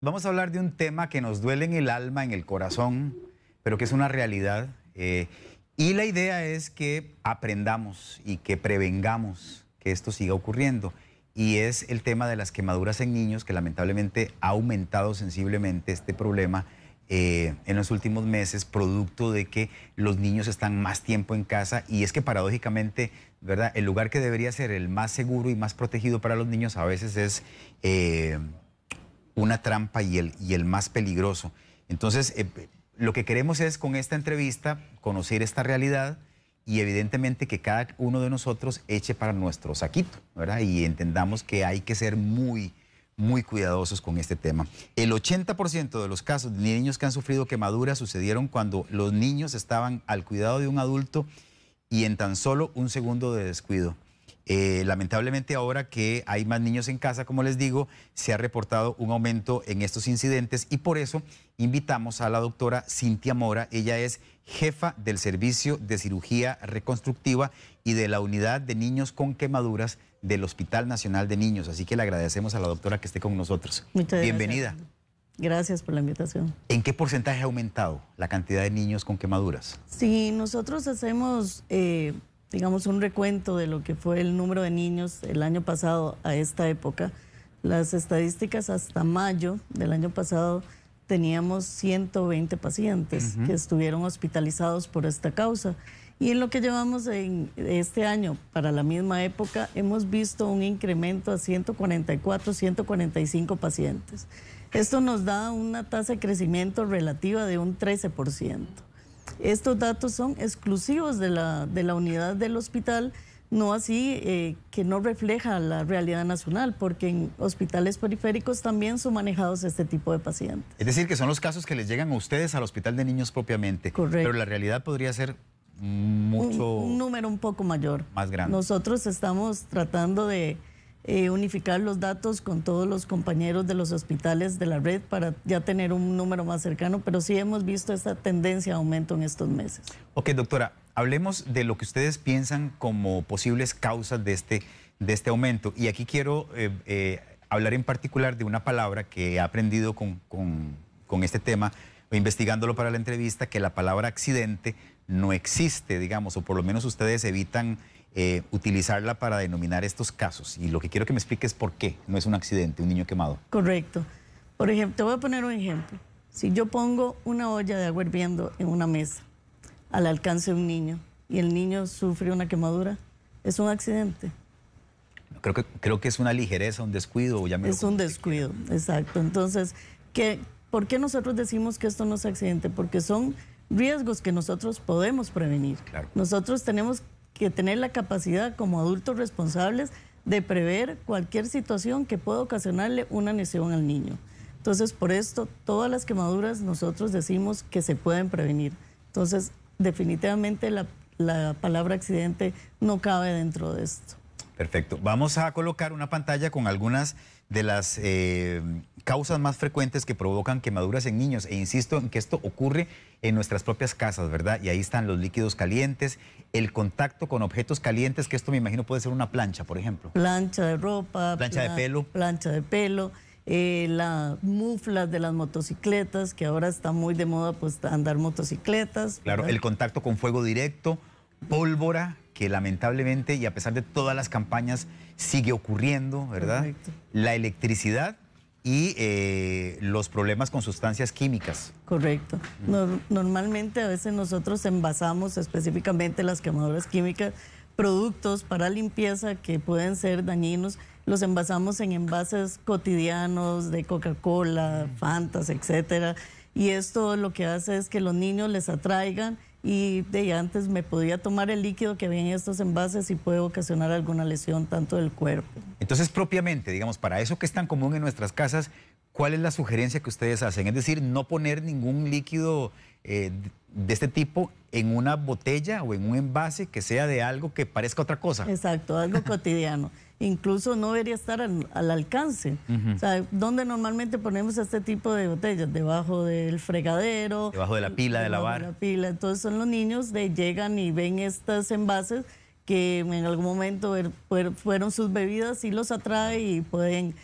Vamos a hablar de un tema que nos duele en el alma, en el corazón, pero que es una realidad. Y la idea es que aprendamos y que prevengamos que esto siga ocurriendo. Y es el tema de las quemaduras en niños, que lamentablemente ha aumentado sensiblemente este problema en los últimos meses, producto de que los niños están más tiempo en casa. Y es que paradójicamente, ¿verdad?, el lugar que debería ser el más seguro y más protegido para los niños a veces es una trampa y el más peligroso. Entonces, lo que queremos es con esta entrevista conocer esta realidad y evidentemente que cada uno de nosotros eche para nuestro saquito, ¿verdad? Y entendamos que hay que ser muy cuidadosos con este tema. El 80% de los casos de niños que han sufrido quemaduras sucedieron cuando los niños estaban al cuidado de un adulto y en tan solo un segundo de descuido. Lamentablemente ahora que hay más niños en casa, como les digo, se ha reportado un aumento en estos incidentes y por eso invitamos a la doctora Cintia Mora. Ella es jefa del Servicio de Cirugía Reconstructiva y de la Unidad de Niños con Quemaduras del Hospital Nacional de Niños. Así que le agradecemos a la doctora que esté con nosotros. Muchas Bienvenida. Gracias. Gracias por la invitación. ¿En qué porcentaje ha aumentado la cantidad de niños con quemaduras? Si nosotros hacemos, digamos, un recuento de lo que fue el número de niños el año pasado a esta época, las estadísticas hasta mayo del año pasado teníamos 120 pacientes que estuvieron hospitalizados por esta causa. Y en lo que llevamos en este año, para la misma época, hemos visto un incremento a 144, 145 pacientes. Esto nos da una tasa de crecimiento relativa de un 13%. Estos datos son exclusivos de la unidad del hospital, no así que no refleja la realidad nacional, porque en hospitales periféricos también son manejados este tipo de pacientes. Es decir, que son los casos que les llegan a ustedes al hospital de niños propiamente. Correcto. Pero la realidad podría ser mucho... Un número un poco mayor. Más grande. Nosotros estamos tratando de unificar los datos con todos los compañeros de los hospitales de la red para ya tener un número más cercano, pero sí hemos visto esta tendencia a aumento en estos meses. Ok, doctora, hablemos de lo que ustedes piensan como posibles causas de este aumento. Y aquí quiero hablar en particular de una palabra que he aprendido con este tema, investigándolo para la entrevista, que la palabra accidente no existe, digamos, o por lo menos ustedes evitan utilizarla para denominar estos casos. Y lo que quiero que me explique es por qué no es un accidente, un niño quemado. Correcto. Por ejemplo, te voy a poner un ejemplo. Si yo pongo una olla de agua hirviendo en una mesa al alcance de un niño y el niño sufre una quemadura, ¿es un accidente? Creo que es una ligereza, un descuido. Es un descuido, exacto. Entonces, ¿por qué nosotros decimos que esto no es accidente? Porque son riesgos que nosotros podemos prevenir. Claro. Nosotros tenemos que tener la capacidad como adultos responsables de prever cualquier situación que pueda ocasionarle una lesión al niño. Entonces, por esto, todas las quemaduras nosotros decimos que se pueden prevenir. Entonces, definitivamente la palabra accidente no cabe dentro de esto. Perfecto. Vamos a colocar una pantalla con algunas de las causas más frecuentes que provocan quemaduras en niños. E insisto en que esto ocurre en nuestras propias casas, ¿verdad? Y ahí están los líquidos calientes, el contacto con objetos calientes, que esto me imagino puede ser una plancha, por ejemplo. Plancha de ropa. Plancha de pelo. Plancha de pelo. Las muflas de las motocicletas, que ahora está muy de moda pues andar motocicletas. Claro, ¿verdad? El contacto con fuego directo, pólvora, que lamentablemente y a pesar de todas las campañas sigue ocurriendo, ¿verdad? Correcto. La electricidad y los problemas con sustancias químicas. Correcto. Normalmente a veces nosotros envasamos específicamente las quemaduras químicas, productos para limpieza que pueden ser dañinos, los envasamos en envases cotidianos de Coca-Cola, Fantas, etcétera. Y esto lo que hace es que los niños les atraigan y de antes me podía tomar el líquido que había en estos envases y puede ocasionar alguna lesión tanto del cuerpo. Entonces, propiamente, digamos, para eso que es tan común en nuestras casas, ¿cuál es la sugerencia que ustedes hacen? Es decir, no poner ningún líquido de este tipo en una botella o en un envase que sea de algo que parezca otra cosa. Exacto, algo cotidiano. Incluso no debería estar al alcance. O sea, ¿dónde normalmente ponemos este tipo de botellas? Debajo del fregadero. Debajo de la pila de lavar. De la pila. Entonces son los niños llegan y ven estos envases que en algún momento fueron sus bebidas y los atrae y pueden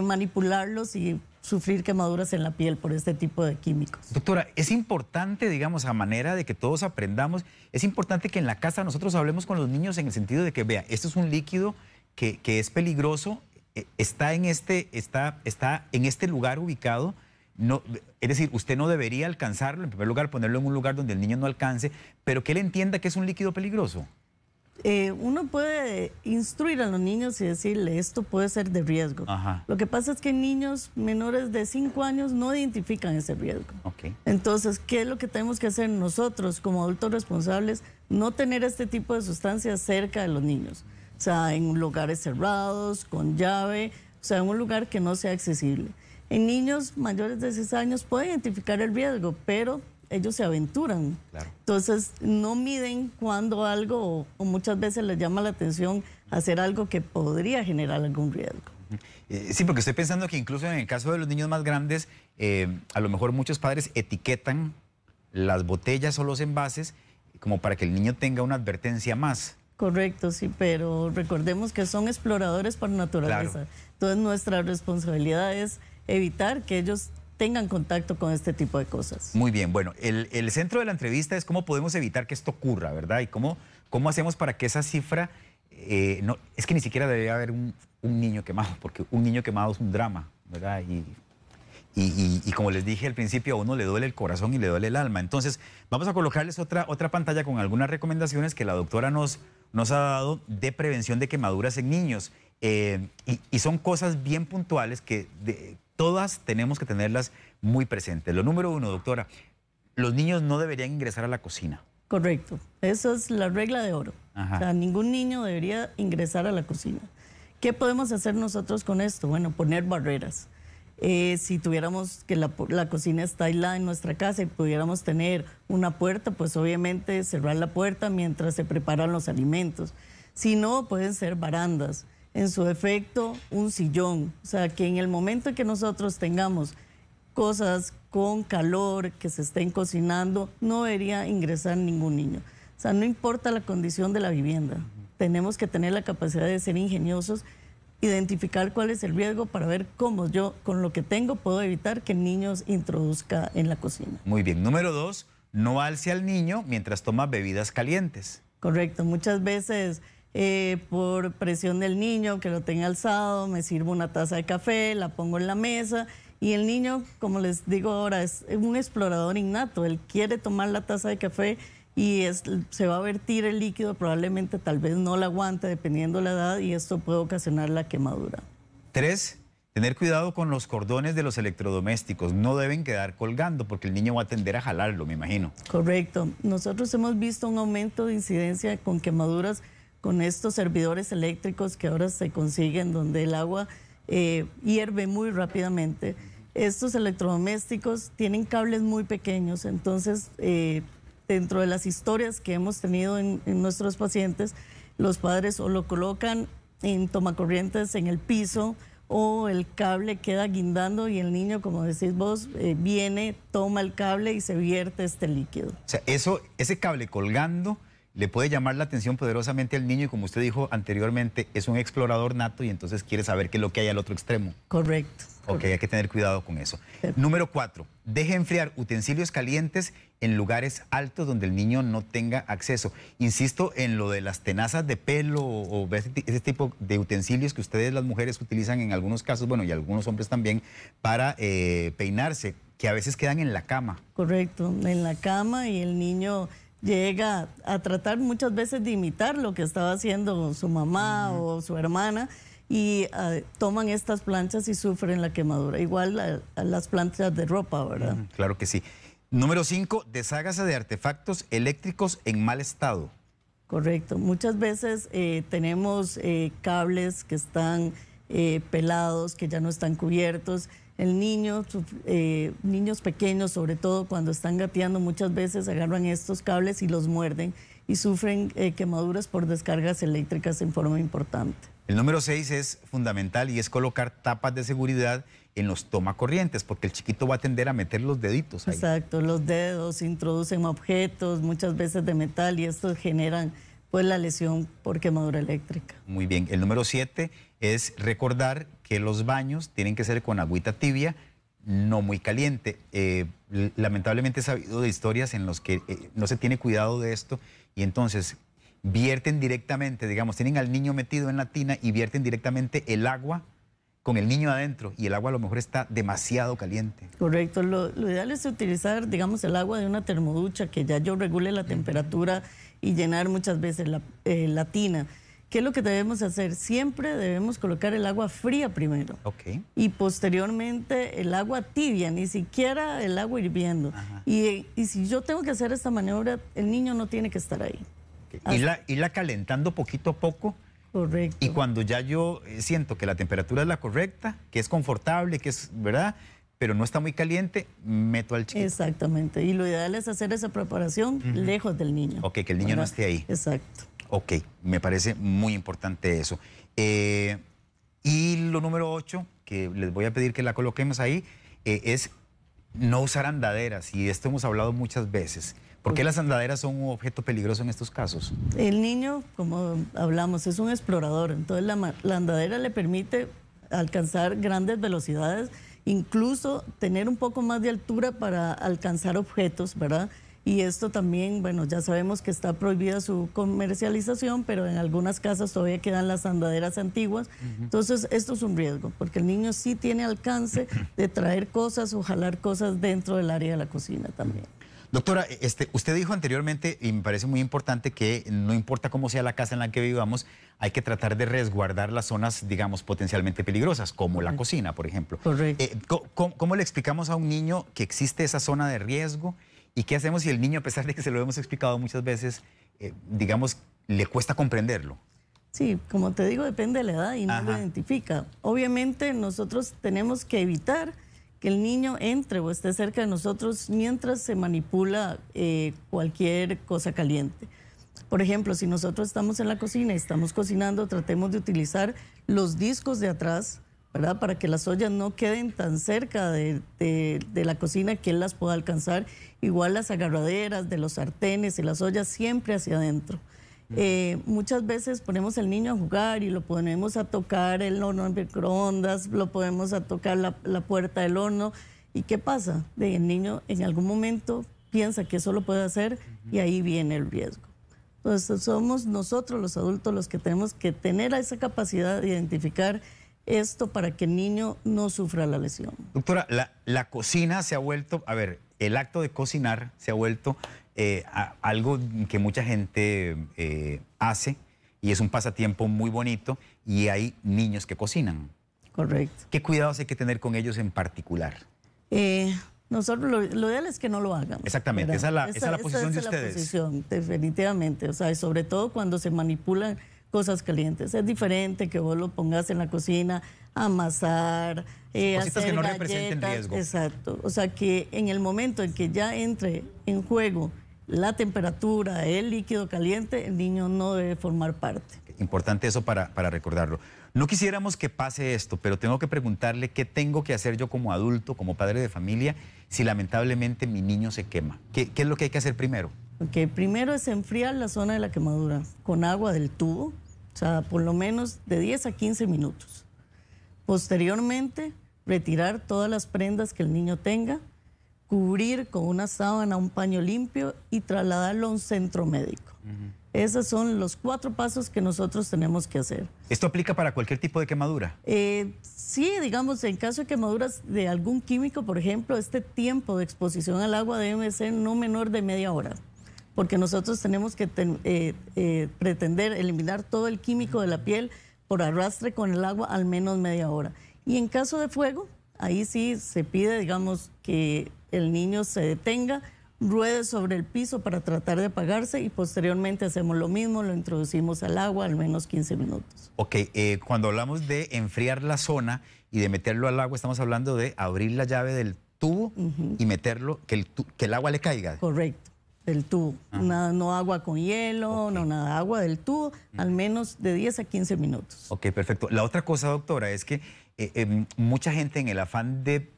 manipularlos y sufrir quemaduras en la piel por este tipo de químicos. Doctora, es importante, digamos, a manera de que todos aprendamos, es importante que en la casa nosotros hablemos con los niños en el sentido de que, vea, esto es un líquido que es peligroso, está en este lugar ubicado. No, es decir, usted no debería alcanzarlo, en primer lugar ponerlo en un lugar donde el niño no alcance, pero que él entienda que es un líquido peligroso. Uno puede instruir a los niños y decirle esto puede ser de riesgo. Ajá. Lo que pasa es que niños menores de 5 años no identifican ese riesgo. Okay. Entonces, ¿qué es lo que tenemos que hacer nosotros como adultos responsables? No tener este tipo de sustancias cerca de los niños. O sea, en lugares cerrados, con llave, o sea, en un lugar que no sea accesible. En niños mayores de 6 años pueden identificar el riesgo, pero ellos se aventuran. Claro. Entonces, no miden cuando algo, o muchas veces les llama la atención hacer algo que podría generar algún riesgo. Sí, porque estoy pensando que incluso en el caso de los niños más grandes, a lo mejor muchos padres etiquetan las botellas o los envases como para que el niño tenga una advertencia más. Correcto, sí, pero recordemos que son exploradores por naturaleza. Claro. Entonces, nuestra responsabilidad es evitar que ellos tengan contacto con este tipo de cosas. Muy bien, bueno, el centro de la entrevista es cómo podemos evitar que esto ocurra, ¿verdad? Y cómo hacemos para que esa cifra, no, es que ni siquiera debería haber un niño quemado, porque un niño quemado es un drama, ¿verdad? Y como les dije al principio, a uno le duele el corazón y le duele el alma. Entonces, vamos a colocarles otra pantalla con algunas recomendaciones que la doctora nos ha dado de prevención de quemaduras en niños. Y son cosas bien puntuales que todas tenemos que tenerlas muy presentes. Lo número 1, doctora, los niños no deberían ingresar a la cocina. Correcto, esa es la regla de oro. Ajá. O sea, ningún niño debería ingresar a la cocina. ¿Qué podemos hacer nosotros con esto? Bueno, poner barreras. Si tuviéramos que la cocina está aislada en nuestra casa y pudiéramos tener una puerta, pues obviamente cerrar la puerta mientras se preparan los alimentos. Si no, pueden ser barandas. En su defecto, un sillón. O sea, que en el momento en que nosotros tengamos cosas con calor, que se estén cocinando, no debería ingresar ningún niño. O sea, no importa la condición de la vivienda. Tenemos que tener la capacidad de ser ingeniosos, identificar cuál es el riesgo para ver cómo yo, con lo que tengo, puedo evitar que el niño se introduzca en la cocina. Muy bien. Número 2, no alce al niño mientras toma bebidas calientes. Correcto. Muchas veces por presión del niño, que lo tenga alzado, me sirvo una taza de café, la pongo en la mesa y el niño, como les digo ahora, es un explorador innato. Él quiere tomar la taza de café y se va a vertir el líquido, probablemente tal vez no la aguante dependiendo la edad y esto puede ocasionar la quemadura. 3, tener cuidado con los cordones de los electrodomésticos. No deben quedar colgando porque el niño va a tender a jalarlo, me imagino. Correcto. Nosotros hemos visto un aumento de incidencia con quemaduras con estos servidores eléctricos que ahora se consiguen donde el agua hierve muy rápidamente. Estos electrodomésticos tienen cables muy pequeños, entonces dentro de las historias que hemos tenido en nuestros pacientes, los padres o lo colocan en tomacorrientes en el piso o el cable queda guindando y el niño, como decís vos, viene, toma el cable y se vierte este líquido. O sea, ese cable colgando le puede llamar la atención poderosamente al niño y como usted dijo anteriormente, es un explorador nato y entonces quiere saber qué es lo que hay al otro extremo. Correcto. Ok, hay que tener cuidado con eso. Número 4, deje enfriar utensilios calientes en lugares altos donde el niño no tenga acceso. Insisto en lo de las tenazas de pelo o ese tipo de utensilios que ustedes las mujeres utilizan en algunos casos, bueno, y algunos hombres también, para peinarse, que a veces quedan en la cama. Correcto, en la cama y el niño llega a tratar muchas veces de imitar lo que estaba haciendo su mamá o su hermana y toman estas planchas y sufren la quemadura. Igual a las planchas de ropa, ¿verdad? Claro que sí. Número 5, deshágase de artefactos eléctricos en mal estado. Correcto. Muchas veces tenemos cables que están pelados, que ya no están cubiertos. El niño, niños pequeños, sobre todo cuando están gateando, muchas veces agarran estos cables y los muerden y sufren quemaduras por descargas eléctricas en forma importante. El número 6 es fundamental y es colocar tapas de seguridad en los tomacorrientes, porque el chiquito va a tender a meter los deditos ahí. Exacto, los dedos introducen objetos, muchas veces de metal, y estos generan pues la lesión por quemadura eléctrica. Muy bien. El número 7 es recordar que los baños tienen que ser con agüita tibia, no muy caliente. Lamentablemente he sabido de historias en las que no se tiene cuidado de esto y entonces vierten directamente, digamos, tienen al niño metido en la tina y vierten directamente el agua con el niño adentro y el agua a lo mejor está demasiado caliente. Correcto, lo ideal es utilizar, digamos, el agua de una termoducha que ya yo regule la temperatura y llenar muchas veces la tina. ¿Qué es lo que debemos hacer? Siempre debemos colocar el agua fría primero. Okay. Y posteriormente el agua tibia, ni siquiera el agua hirviendo. Y si yo tengo que hacer esta maniobra, el niño no tiene que estar ahí. Okay. Irla calentando poquito a poco. Correcto. Y cuando ya yo siento que la temperatura es la correcta, que es confortable, que es, ¿verdad? Pero no está muy caliente, meto al chiquito. Exactamente. Y lo ideal es hacer esa preparación lejos del niño. Ok, que el niño no esté ahí. Exacto. Ok, me parece muy importante eso. Y lo número 8, que les voy a pedir que la coloquemos ahí, es no usar andaderas. Y de esto hemos hablado muchas veces. ¿Por qué las andaderas son un objeto peligroso en estos casos? El niño, como hablamos, es un explorador. Entonces la andadera le permite alcanzar grandes velocidades, incluso tener un poco más de altura para alcanzar objetos, ¿verdad? Y esto también, bueno, ya sabemos que está prohibida su comercialización, pero en algunas casas todavía quedan las andaderas antiguas. Entonces, esto es un riesgo, porque el niño sí tiene alcance de traer cosas o jalar cosas dentro del área de la cocina también. Doctora, usted dijo anteriormente, y me parece muy importante, que no importa cómo sea la casa en la que vivamos, hay que tratar de resguardar las zonas, digamos, potencialmente peligrosas, como la cocina, por ejemplo. Correcto. ¿Cómo le explicamos a un niño que existe esa zona de riesgo? ¿Y qué hacemos si el niño, a pesar de que se lo hemos explicado muchas veces, digamos, le cuesta comprenderlo? Sí, como te digo, depende de la edad y no lo identifica. Obviamente nosotros tenemos que evitar que el niño entre o esté cerca de nosotros mientras se manipula cualquier cosa caliente. Por ejemplo, si nosotros estamos en la cocina y estamos cocinando, tratemos de utilizar los discos de atrás, ¿verdad? Para que las ollas no queden tan cerca de la cocina que él las pueda alcanzar. Igual las agarraderas de los sartenes y las ollas siempre hacia adentro. Muchas veces ponemos al niño a jugar y lo ponemos a tocar el horno en microondas, lo ponemos a tocar la puerta del horno. ¿Y qué pasa? El niño en algún momento piensa que eso lo puede hacer y ahí viene el riesgo. Entonces somos nosotros los adultos los que tenemos que tener esa capacidad de identificar esto para que el niño no sufra la lesión. Doctora, la cocina se ha vuelto, a ver, el acto de cocinar se ha vuelto algo que mucha gente hace y es un pasatiempo muy bonito y hay niños que cocinan. Correcto. ¿Qué cuidados hay que tener con ellos en particular? Nosotros lo ideal es que no lo hagan. Exactamente, esa es la posición de ustedes. La posición, definitivamente. O sea, y sobre todo cuando se manipulan cosas calientes. Es diferente que vos lo pongas en la cocina a amasar, cositas hacer que no galletas, representen riesgo. Exacto. O sea, que en el momento en que ya entre en juego la temperatura, el líquido caliente, el niño no debe formar parte. Importante eso para recordarlo. No quisiéramos que pase esto, pero tengo que preguntarle qué tengo que hacer yo como adulto, como padre de familia, si lamentablemente mi niño se quema. ¿Qué es lo que hay que hacer primero? Okay, primero es enfriar la zona de la quemadura con agua del tubo, o sea, por lo menos de 10 a 15 minutos. Posteriormente, retirar todas las prendas que el niño tenga, cubrir con una sábana, un paño limpio y trasladarlo a un centro médico. Esos son los 4 pasos que nosotros tenemos que hacer. ¿Esto aplica para cualquier tipo de quemadura? Sí, digamos, en caso de quemaduras de algún químico, por ejemplo, este tiempo de exposición al agua debe ser no menor de media hora, porque nosotros tenemos que pretender eliminar todo el químico de la piel por arrastre con el agua al menos media hora. Y en caso de fuego, ahí sí se pide, digamos, que el niño se detenga, ruede sobre el piso para tratar de apagarse y posteriormente hacemos lo mismo, lo introducimos al agua al menos 15 minutos. Ok, cuando hablamos de enfriar la zona y de meterlo al agua, estamos hablando de abrir la llave del tubo y meterlo, que el agua le caiga. Correcto, del tubo. No agua con hielo, no nada, agua del tubo, al menos de 10 a 15 minutos. Ok, perfecto. La otra cosa, doctora, es que mucha gente en el afán de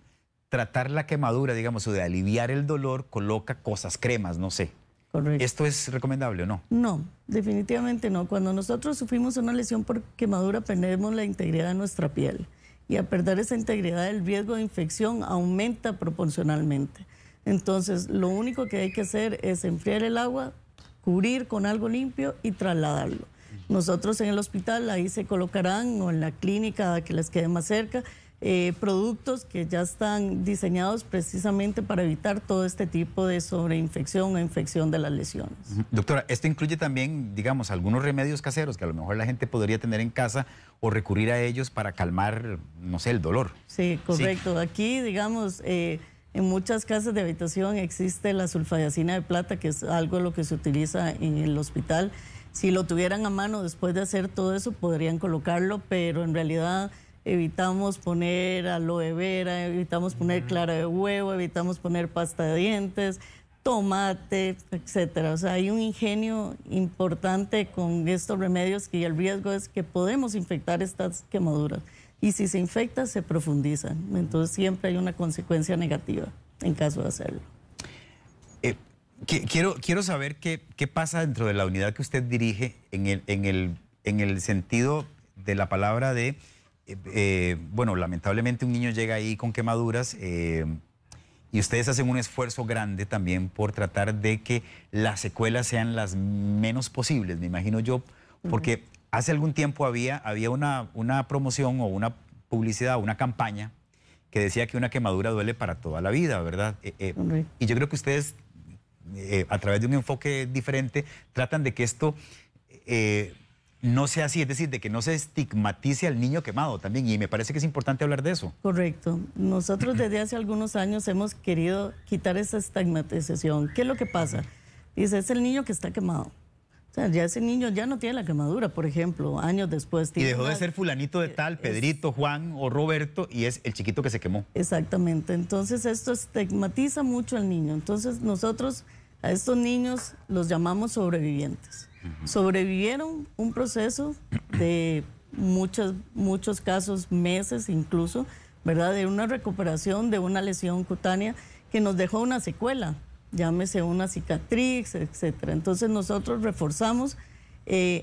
tratar la quemadura, digamos, o de aliviar el dolor, coloca cosas, cremas, no sé. Correcto. ¿Esto es recomendable o no? No, definitivamente no. Cuando nosotros sufrimos una lesión por quemadura, perdemos la integridad de nuestra piel. y al perder esa integridad el riesgo de infección aumenta proporcionalmente. Entonces, lo único que hay que hacer es enfriar el agua, cubrir con algo limpio y trasladarlo. Nosotros en el hospital ahí se colocarán, o en la clínica que les quede más cerca, productos que ya están diseñados precisamente para evitar todo este tipo de sobreinfección o infección de las lesiones. Doctora, esto incluye también, digamos, algunos remedios caseros que a lo mejor la gente podría tener en casa o recurrir a ellos para calmar, no sé, el dolor. Sí, correcto. Sí. Aquí, digamos, en muchas casas de habitación existe la sulfadiacina de plata, que es algo de lo que se utiliza en el hospital. Si lo tuvieran a mano después de hacer todo eso, podrían colocarlo, pero en realidad evitamos poner aloe vera, evitamos poner clara de huevo, evitamos poner pasta de dientes, tomate, etcétera. O sea, hay un ingenio importante con estos remedios que el riesgo es que podemos infectar estas quemaduras. Y si se infecta, se profundizan. Entonces siempre hay una consecuencia negativa en caso de hacerlo. Quiero saber qué pasa dentro de la unidad que usted dirige en el sentido de la palabra de... bueno, lamentablemente un niño llega ahí con quemaduras y ustedes hacen un esfuerzo grande también por tratar de que las secuelas sean las menos posibles, me imagino yo, porque hace algún tiempo había una promoción o una publicidad, una campaña que decía que una quemadura duele para toda la vida, ¿verdad? Y yo creo que ustedes, a través de un enfoque diferente, tratan de que esto... no sea así, es decir, de que no se estigmatice al niño quemado también, y me parece que es importante hablar de eso. Correcto. Nosotros desde hace algunos años hemos querido quitar esa estigmatización. ¿Qué es lo que pasa? Dice, es el niño que está quemado. O sea, ya ese niño ya no tiene la quemadura, por ejemplo, años después. Y dejó de ser fulanito de tal, Pedrito, Juan o Roberto, y es el chiquito que se quemó. Exactamente. Entonces esto estigmatiza mucho al niño. Entonces nosotros a estos niños los llamamos sobrevivientes. Sobrevivieron un proceso de muchos casos, meses incluso, ¿verdad? De una recuperación de una lesión cutánea que nos dejó una secuela, llámese una cicatriz, etcétera. Entonces nosotros reforzamos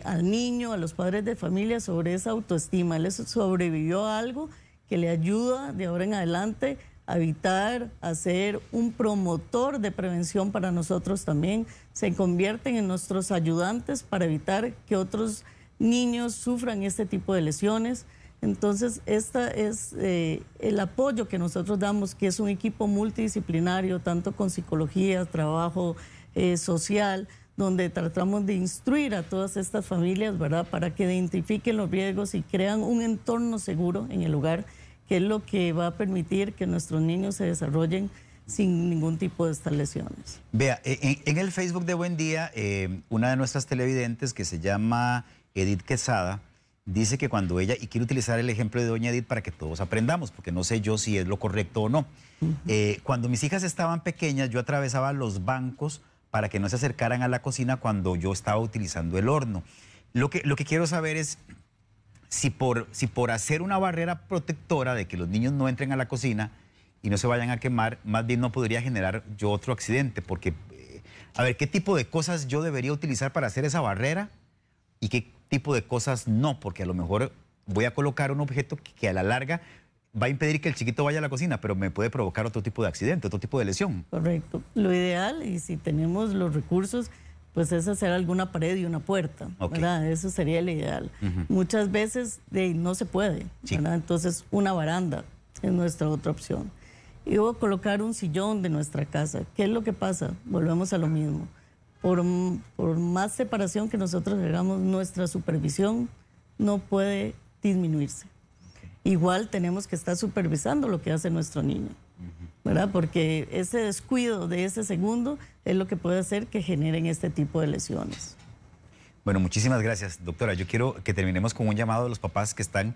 al niño, a los padres de familia sobre esa autoestima. Él sobrevivió a algo que le ayuda de ahora en adelante a evitar, a ser un promotor de prevención para nosotros también. Se convierten en nuestros ayudantes para evitar que otros niños sufran este tipo de lesiones. Entonces, este es el apoyo que nosotros damos, que es un equipo multidisciplinario, tanto con psicología, trabajo social, donde tratamos de instruir a todas estas familias, ¿verdad?, para que identifiquen los riesgos y crean un entorno seguro en el hogar, que es lo que va a permitir que nuestros niños se desarrollen sin ningún tipo de estas lesiones. Vea, en el Facebook de Buen Día, una de nuestras televidentes, que se llama Edith Quesada, dice que cuando ella, y quiero utilizar el ejemplo de doña Edith para que todos aprendamos, porque no sé yo si es lo correcto o no. Cuando mis hijas estaban pequeñas, yo atravesaba los bancos para que no se acercaran a la cocina cuando yo estaba utilizando el horno. Lo que quiero saber es si por hacer una barrera protectora de que los niños no entren a la cocina y no se vayan a quemar, más bien no podría generar yo otro accidente, porque, a ver, ¿qué tipo de cosas yo debería utilizar para hacer esa barrera y qué tipo de cosas no? Porque a lo mejor voy a colocar un objeto que a la larga va a impedir que el chiquito vaya a la cocina, pero me puede provocar otro tipo de accidente, otro tipo de lesión. Correcto. Lo ideal, y si tenemos los recursos, pues es hacer alguna pared y una puerta, ¿verdad? Eso sería el ideal. Muchas veces no se puede, ¿verdad? Entonces, una baranda es nuestra otra opción. Y luego colocar un sillón de nuestra casa. ¿Qué es lo que pasa? Volvemos a lo mismo. Por más separación que nosotros hagamos, nuestra supervisión no puede disminuirse. Igual tenemos que estar supervisando lo que hace nuestro niño, ¿verdad? Porque ese descuido de ese segundo es lo que puede hacer que generen este tipo de lesiones. Bueno, muchísimas gracias, doctora. Yo quiero que terminemos con un llamado a los papás que están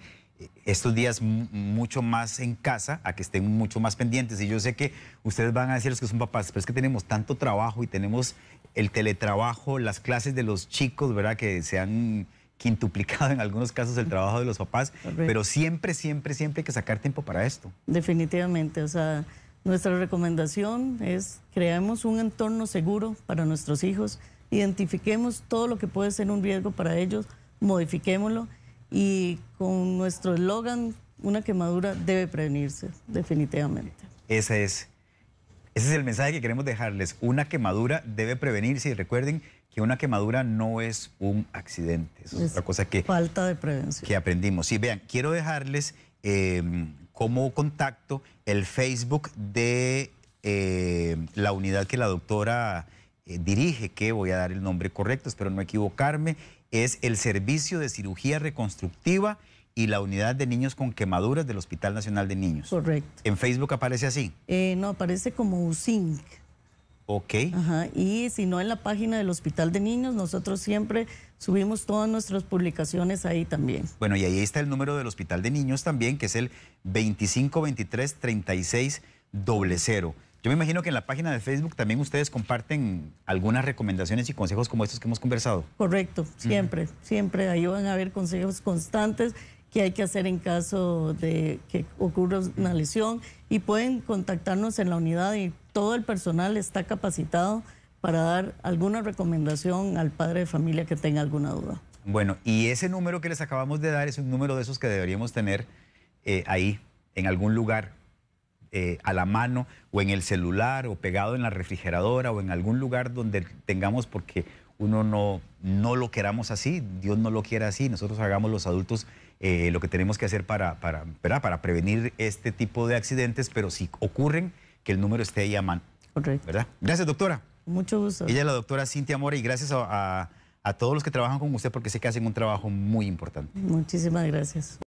estos días mucho más en casa, a que estén mucho más pendientes. Y yo sé que ustedes van a decir, los que son papás, pero es que tenemos tanto trabajo y tenemos el teletrabajo, las clases de los chicos, ¿verdad?, que se han quintuplicado en algunos casos el trabajo de los papás. Correcto. Pero siempre hay que sacar tiempo para esto. Definitivamente, o sea, nuestra recomendación es creemos un entorno seguro para nuestros hijos, identifiquemos todo lo que puede ser un riesgo para ellos, modifiquémoslo, y con nuestro eslogan una quemadura debe prevenirse, definitivamente. Ese es el mensaje que queremos dejarles. Una quemadura debe prevenirse y recuerden que una quemadura no es un accidente. Eso es otra cosa que... Falta de prevención. Que aprendimos. Sí, vean, quiero dejarles como contacto el Facebook de la unidad que la doctora dirige, que voy a dar el nombre correcto, espero no equivocarme. Es el Servicio de Cirugía Reconstructiva y la Unidad de Niños con Quemaduras del Hospital Nacional de Niños. Correcto. ¿En Facebook aparece así? No, aparece como USINC. Ok. Ajá. Y si no, en la página del Hospital de Niños, nosotros siempre subimos todas nuestras publicaciones ahí también. Bueno, y ahí está el número del Hospital de Niños también, que es el 2523-3600. Yo me imagino que en la página de Facebook también ustedes comparten algunas recomendaciones y consejos como estos que hemos conversado. Correcto, siempre, siempre. Ahí van a haber consejos constantes que hay que hacer en caso de que ocurra una lesión, y pueden contactarnos en la unidad y todo el personal está capacitado para dar alguna recomendación al padre de familia que tenga alguna duda. Bueno, y ese número que les acabamos de dar es un número de esos que deberíamos tener ahí, en algún lugar, a la mano, o en el celular, o pegado en la refrigeradora, o en algún lugar donde tengamos, porque uno no lo queramos así, Dios no lo quiera así, nosotros hagamos los adultos lo que tenemos que hacer para prevenir este tipo de accidentes, pero si ocurren, que el número esté ahí a mano. Correcto. ¿Verdad? Gracias, doctora. Mucho gusto. Ella es la doctora Cintia Mora, y gracias a todos los que trabajan con usted, porque sé que hacen un trabajo muy importante. Muchísimas gracias.